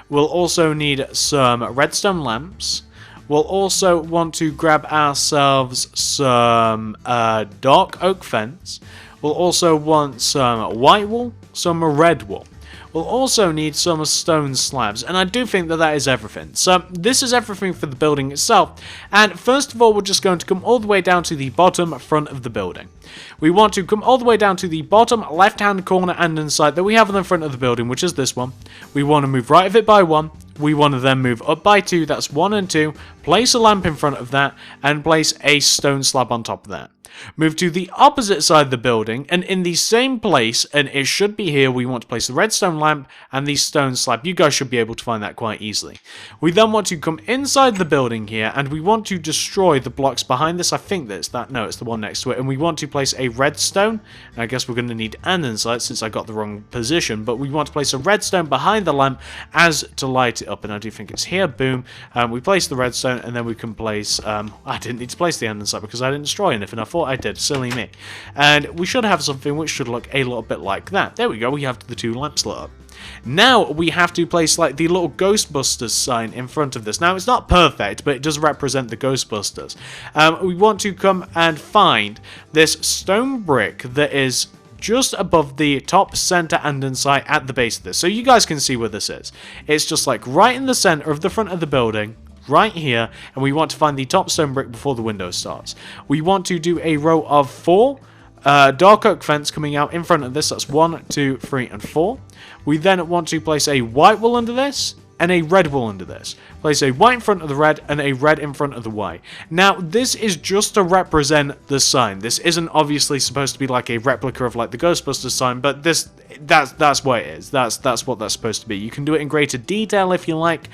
We'll also need some redstone lamps. We'll also want to grab ourselves some dark oak fence. We'll also want some white wool, some red wool. We'll also need some stone slabs, and I do think that that is everything. So this is everything for the building itself, and first of all we're just going to come all the way down to the bottom front of the building. We want to come all the way down to the bottom left hand corner and inside that we have on the front of the building, which is this one. We want to move right of it by 1. We want to then move up by 2, that's 1 and 2, place a lamp in front of that, and place a stone slab on top of that. Move to the opposite side of the building, and in the same place, and it should be here, we want to place the redstone lamp and the stone slab. You guys should be able to find that quite easily. We then want to come inside the building here, and we want to destroy the blocks behind this. I think that's that. No, it's the one next to it. And we want to place a redstone. And I guess we're going to need andesite since I got the wrong position, but we want to place a redstone behind the lamp as to light it up, and I do think it's here. Boom. We place the redstone, and then we can place... I didn't need to place the andesite because I didn't destroy anything. I thought I did. Silly me. And we should have something which should look a little bit like that. There we go. We have the 2 lamps lit up. Now we have to place like the little Ghostbusters sign in front of this. Now it's not perfect, but it does represent the Ghostbusters. We want to come and find this stone brick that is just above the top center andesite at the base of this. So you guys can see where this is. It's just like right in the center of the front of the building, right here, and we want to find the top stone brick before the window starts. We want to do a row of 4 dark oak fence coming out in front of this. That's 1, 2, 3, and 4. We then want to place a white wool under this and a red wool under this. Place a white in front of the red and a red in front of the white. Now, this is just to represent the sign. This isn't obviously supposed to be like a replica of like the Ghostbusters sign, but that's what it is. That's what that's supposed to be. You can do it in greater detail if you like.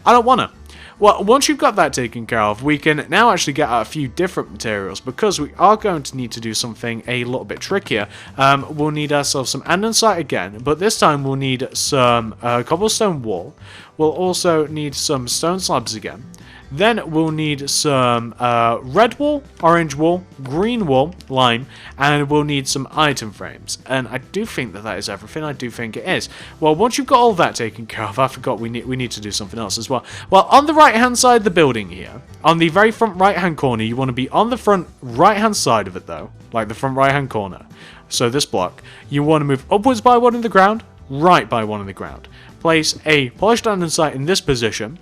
I don't want to. Well, once you've got that taken care of, we can now actually get out a few different materials because we are going to need to do something a little bit trickier. We'll need ourselves some andesite again, but this time we'll need some cobblestone wool. We'll also need some stone slabs again. Then we'll need some red wool, orange wool, green wool, lime, and we'll need some item frames. And I do think that that is everything. I do think it is. Well, once you've got all that taken care of, I forgot we need to do something else as well. Well, on the right-hand side of the building here, on the very front right-hand corner, you want to be on the front right-hand side of it, though, like the front right-hand corner. So this block, you want to move upwards by 1 in the ground, right by 1 in the ground. Place a polished andesite in this position.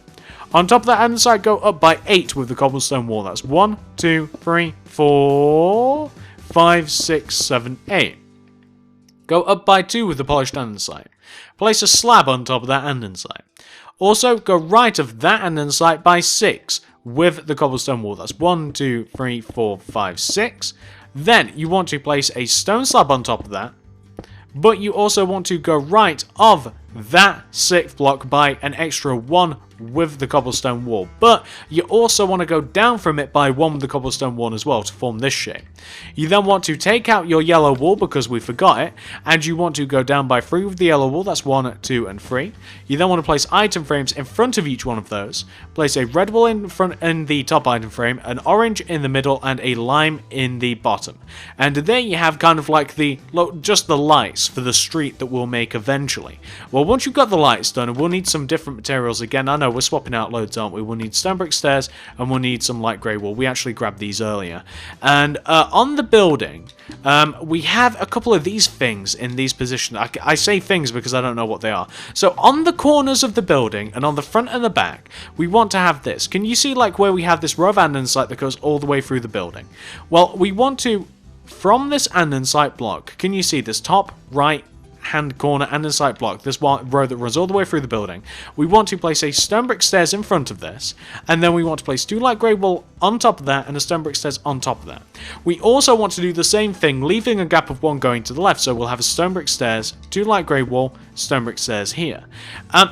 On top of that andesite, go up by 8 with the cobblestone wall. That's 1, 2, 3, 4, 5, 6, 7, 8. Go up by 2 with the polished andesite. Place a slab on top of that andesite. Also, go right of that andesite by 6 with the cobblestone wall. That's 1, 2, 3, 4, 5, 6. Then you want to place a stone slab on top of that. But you also want to go right of that 6th block by an extra 1 with the cobblestone wall, but you also want to go down from it by 1 with the cobblestone wall as well to form this shape. You then want to take out your yellow wall because we forgot it, and you want to go down by 3 with the yellow wall. That's 1, 2, and 3. You then want to place item frames in front of each one of those. Place a red wall in front in the top item frame, an orange in the middle, and a lime in the bottom. And there you have kind of like just the lights for the street that we'll make eventually. Well, once you've got the lights done, we'll need some different materials again. I know we're swapping out loads, aren't we? We'll need stone brick stairs, and we'll need some light grey wall. We actually grabbed these earlier. And on the building, we have a couple of these things in these positions. I say things because I don't know what they are. So on the corners of the building, and on the front and the back, we want to have this. Can you see like where we have this row of andesite that goes all the way through the building? Well, we want to, from this andesite block, can you see this top right hand corner andesite block, this row that runs all the way through the building, we want to place a stone brick stairs in front of this, and then we want to place 2 light grey wall on top of that and a stone brick stairs on top of that. We also want to do the same thing, leaving a gap of 1 going to the left, so we'll have a stone brick stairs, 2 light grey wall, stone brick stairs here.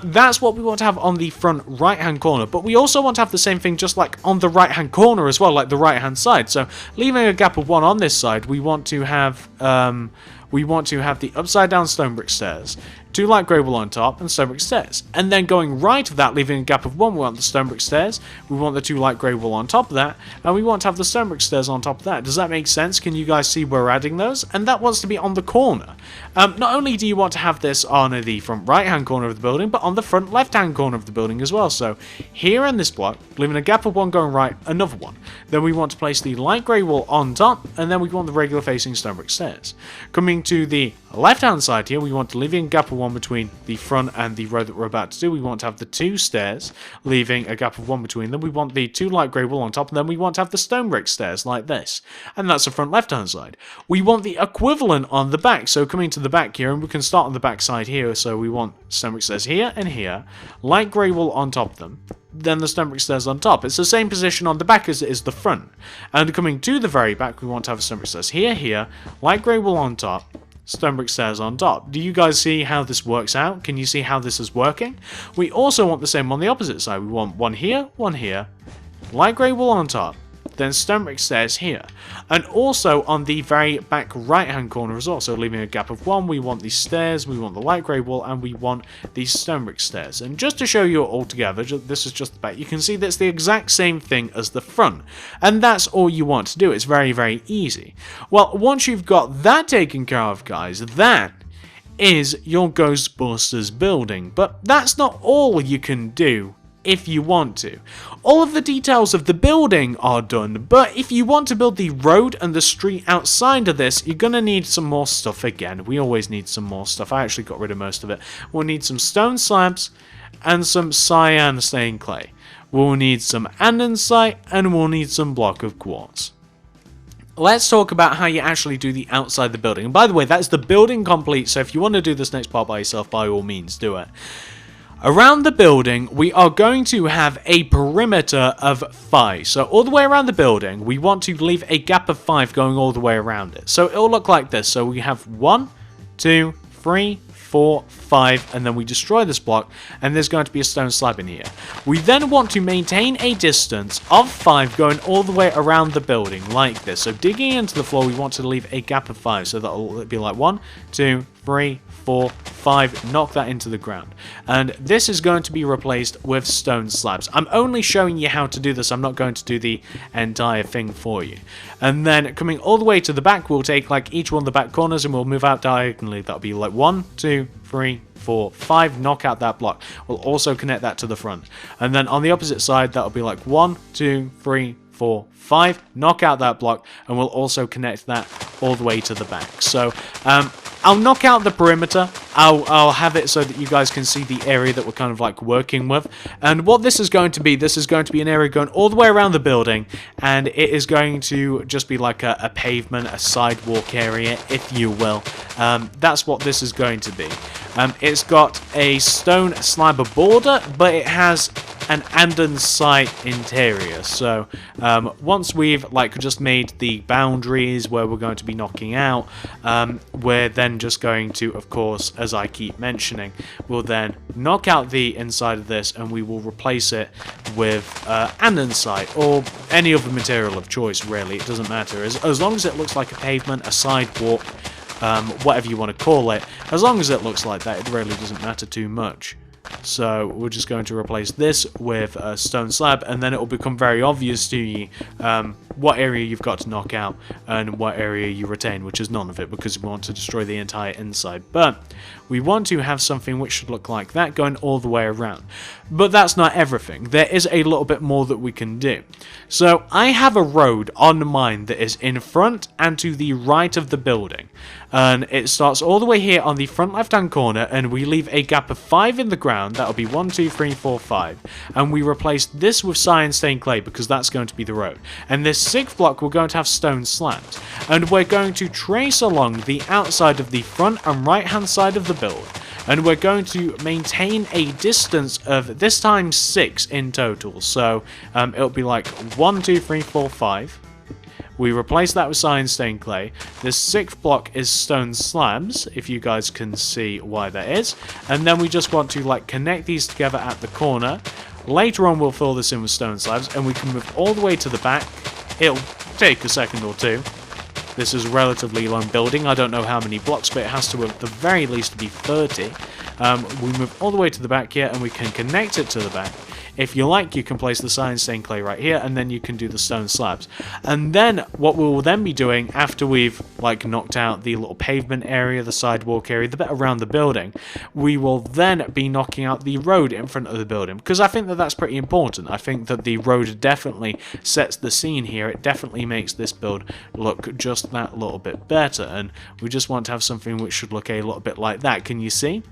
That's what we want to have on the front right hand corner, but we also want to have the same thing just like on the right hand corner as well, like the right hand side. So leaving a gap of 1 on this side, we want to have the upside down stone brick stairs, 2 light grey wall on top, and stone brick stairs. And then going right of that, leaving a gap of 1, we want the stone brick stairs, we want the 2 light grey wall on top of that, and we want to have the stone brick stairs on top of that. Does that make sense? Can you guys see where we're adding those? And that wants to be on the corner. Not only do you want to have this on the front right hand corner of the building, but on the front left hand corner of the building as well. So here in this block, leaving a gap of 1 going right, another one. Then we want to place the light grey wall on top, and then we want the regular facing stone brick stairs. Coming to the left hand side here, we want to leave a gap of 1 between the front and the row that we're about to do. We want to have the 2 stairs, leaving a gap of 1 between them. We want the 2 light grey wall on top, and then we want to have the stone brick stairs like this. And that's the front left hand side. We want the equivalent on the back, so coming to the back here, and we can start on the back side here, so we want stone brick stairs here and here, light grey wall on top of them, then the stone brick stairs on top. It's the same position on the back as it is the front. And coming to the very back, we want to have stone brick stairs here, light grey wall on top, stone brick stairs on top. Do you guys see how this works out? Can you see how this is working? We also want the same on the opposite side. We want one here, light grey wall on top, then stone brick stairs here. And also on the very back right hand corner as well, so leaving a gap of 1, we want these stairs, we want the light grey wall, and we want these stone brick stairs. And just to show you it all together, this is just the back, you can see that's the exact same thing as the front. And that's all you want to do. It's very, very easy. Well, once you've got that taken care of, guys, that is your Ghostbusters building. But that's not all you can do if you want to. All of the details of the building are done, but if you want to build the road and the street outside of this, you're gonna need some more stuff again. We always need some more stuff. I actually got rid of most of it. We'll need some stone slabs and some cyan stained clay. We'll need some andesite, and we'll need some block of quartz. Let's talk about how you actually do the outside of the building. And by the way, that's the building complete, so if you want to do this next part by yourself, by all means, do it. Around the building, we are going to have a perimeter of 5. So all the way around the building, we want to leave a gap of 5 going all the way around it. So it'll look like this. So we have 1, 2, 3, 4, 5, and then we destroy this block, and there's going to be a stone slab in here. We then want to maintain a distance of 5 going all the way around the building like this. So digging into the floor, we want to leave a gap of 5. So that'll be like 1, 2, 3, 4, 5, knock that into the ground. And this is going to be replaced with stone slabs. I'm only showing you how to do this. I'm not going to do the entire thing for you. And then coming all the way to the back, we'll take like each one of the back corners and we'll move out diagonally. That'll be like 1, 2, 3, 4, 5, knock out that block. We'll also connect that to the front. And then on the opposite side, that'll be like 1, 2, 3, 4, 5, knock out that block, and we'll also connect that all the way to the back. So I'll knock out the perimeter. I'll have it so that you guys can see the area that we're kind of like working with. And what this is going to be an area going all the way around the building, and it is going to just be like a pavement, a sidewalk area, if you will. That's what this is going to be. It's got a stone slab border, but it has an andesite interior. So once we've like just made the boundaries where we're going to be knocking out, we're then just going to, of course, as I keep mentioning, we'll then knock out the inside of this and we will replace it with andesite or any other material of choice. Really, it doesn't matter, as long as it looks like a pavement, a sidewalk, whatever you want to call it. As long as it looks like that, it really doesn't matter too much. So we're just going to replace this with a stone slab, and then it will become very obvious to you what area you've got to knock out and what area you retain, which is none of it because we want to destroy the entire inside. But we want to have something which should look like that going all the way around. But that's not everything. There is a little bit more that we can do. So I have a road on mine that is in front and to the right of the building. And it starts all the way here on the front left hand corner, and we leave a gap of 5 in the ground. That'll be 1, 2, 3, 4, 5. And we replace this with cyan stained clay because that's going to be the road. And this 6th block we're going to have stone slabs. And we're going to trace along the outside of the front and right hand side of the build. And we're going to maintain a distance of this time 6 in total. So it'll be like 1, 2, 3, 4, 5. We replace that with cyan stained clay. This 6th block is stone slabs, if you guys can see why that is. And then we just want to like connect these together at the corner. Later on we'll fill this in with stone slabs, and we can move all the way to the back. It'll take a second or two. This is a relatively long building. I don't know how many blocks, but it has to at the very least be 30. We move all the way to the back here, and we can connect it to the back. If you like, you can place the cyan stained clay right here, and then you can do the stone slabs. And then what we'll then be doing after we've like knocked out the little pavement area, the sidewalk area, the bit around the building, we will then be knocking out the road in front of the building, because I think that that's pretty important. I think that the road definitely sets the scene here. It definitely makes this build look just that little bit better, and we just want to have something which should look a little bit like that. Can you see?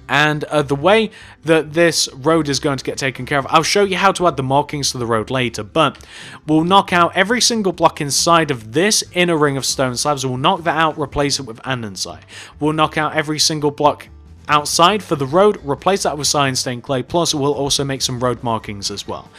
And the way that this road is going to get taken care of, I'll show you how to add the markings to the road later, but we'll knock out every single block inside of this inner ring of stone slabs. We'll knock that out, replace it with andesite. We'll knock out every single block outside for the road, replace that with cyan stained clay, plus we'll also make some road markings as well.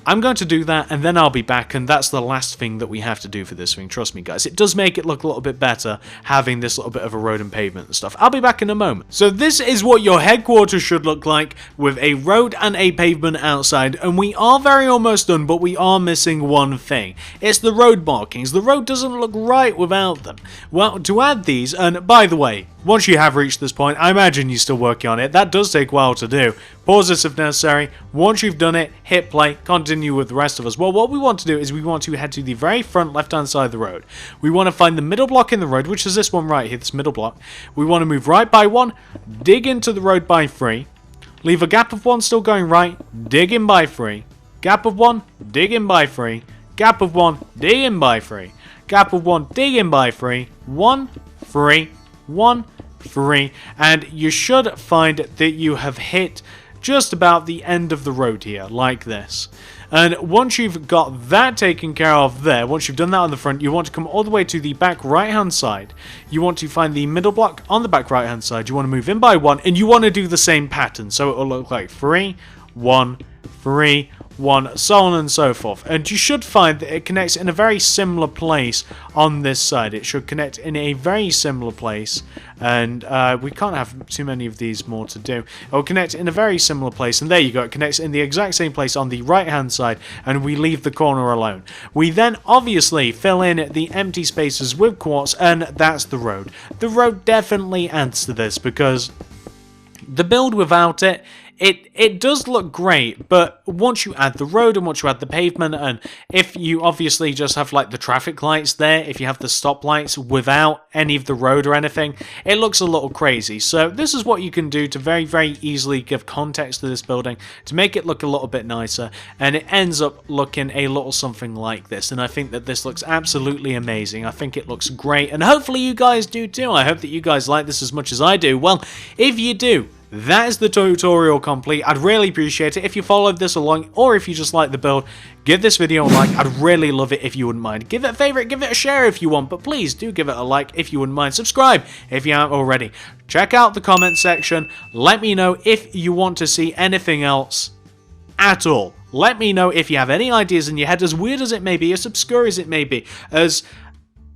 I'm going to do that, and then I'll be back, and that's the last thing that we have to do for this thing. Trust me, guys, it does make it look a little bit better having this little bit of a road and pavement and stuff. I'll be back in a moment. So this is what your headquarters should look like, with a road and a pavement outside, and we are very almost done, but we are missing one thing. It's the road markings. The road doesn't look right without them. Well, to add these, and by the way, once you have reached this point, I imagine you're still working on it. That does take a while to do. Pause this if necessary. Once you've done it, hit play, continue with the rest of us. Well, what we want to do is we want to head to the very front left-hand side of the road. We want to find the middle block in the road, which is this one right here, this middle block. We want to move right by 1, dig into the road by 3, leave a gap of 1 still going right, dig in by 3, gap of 1, dig in by 3, gap of 1, dig in by 3, gap of 1, dig in by 3, 1, 3, 1, 3, and you should find that you have hit just about the end of the road here, like this. And once you've got that taken care of there, once you've done that on the front, you want to come all the way to the back right hand side. You want to find the middle block on the back right hand side. You want to move in by 1, and you want to do the same pattern, so it will look like 3, 1, 3, 1, so on and so forth. And you should find that it connects in a very similar place on this side. It should connect in a very similar place, and we can't have too many of these more to do. It will connect in a very similar place, and there you go. It connects in the exact same place on the right hand side, and we leave the corner alone. We then obviously fill in the empty spaces with quartz, and that's the road. The road definitely adds to this, because the build without it, it does look great, but once you add the road and once you add the pavement, and if you obviously just have like the traffic lights there, if you have the stoplights without any of the road or anything, it looks a little crazy. So this is what you can do to very, very easily give context to this building to make it look a little bit nicer, and it ends up looking a little something like this. And I think that this looks absolutely amazing. I think it looks great, and hopefully you guys do too. I hope that you guys like this as much as I do. Well, if you do, that is the tutorial complete. I'd really appreciate it if you followed this along, or if you just like the build, give this video a like. I'd really love it if you wouldn't mind. Give it a favorite, give it a share if you want, but please do give it a like if you wouldn't mind. Subscribe if you aren't already. Check out the comment section. Let me know if you want to see anything else. at all. Let me know if you have any ideas in your head, as weird as it may be, as obscure as it may be, as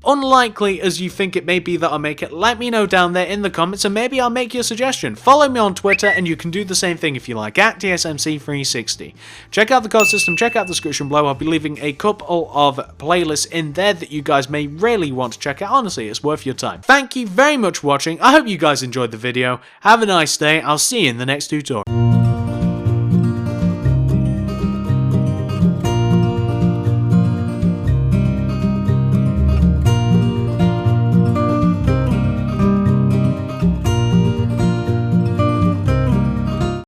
unlikely as you think it may be that I'll make it. Let me know down there in the comments and maybe I'll make your suggestion. Follow me on Twitter and you can do the same thing if you like, at TSMC360. Check out the card system, check out the description below. I'll be leaving a couple of playlists in there that you guys may really want to check out. Honestly, it's worth your time. Thank you very much for watching. I hope you guys enjoyed the video. Have a nice day. I'll see you in the next tutorial.